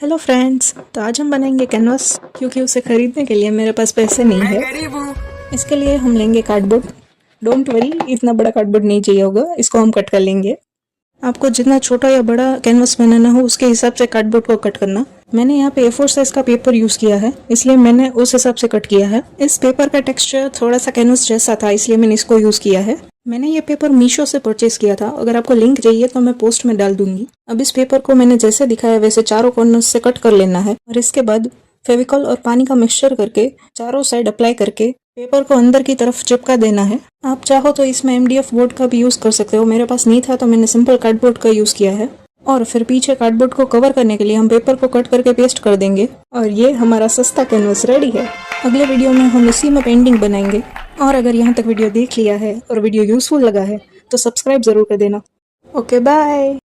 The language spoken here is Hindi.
हेलो फ्रेंड्स, तो आज हम बनाएंगे कैनवास क्योंकि उसे खरीदने के लिए मेरे पास पैसे नहीं है। इसके लिए हम लेंगे कार्डबोर्ड। डोंट वरी, इतना बड़ा कार्डबोर्ड नहीं चाहिए होगा, इसको हम कट कर लेंगे। आपको जितना छोटा या बड़ा कैनवास बनाना हो उसके हिसाब से कार्डबोर्ड को कट करना। मैंने यहाँ पे A4 साइज का पेपर यूज किया है, इसलिए मैंने उस हिसाब से कट किया है। इस पेपर का टेक्सचर थोड़ा सा कैनवास जैसा था, इसलिए मैंने इसको यूज किया है। मैंने ये पेपर मीशो से परचेज किया था, अगर आपको लिंक चाहिए तो मैं पोस्ट में डाल दूंगी। अब इस पेपर को मैंने जैसे दिखाया वैसे चारों कॉर्नर्स से कट कर लेना है और इसके बाद फेविकॉल और पानी का मिक्सचर करके चारों साइड अप्लाई करके पेपर को अंदर की तरफ चिपका देना है। आप चाहो तो इसमें MDF बोर्ड का भी यूज कर सकते हो, मेरे पास नहीं था तो मैंने सिंपल कार्डबोर्ड का यूज किया है। और फिर पीछे कार्डबोर्ड को कवर करने के लिए हम पेपर को कट करके पेस्ट कर देंगे और ये हमारा सस्ता कैनवास रेडी है। अगले वीडियो में हम इसी में पेंटिंग बनाएंगे। और अगर यहाँ तक वीडियो देख लिया है और वीडियो यूजफुल लगा है तो सब्सक्राइब जरूर कर देना। Okay, bye.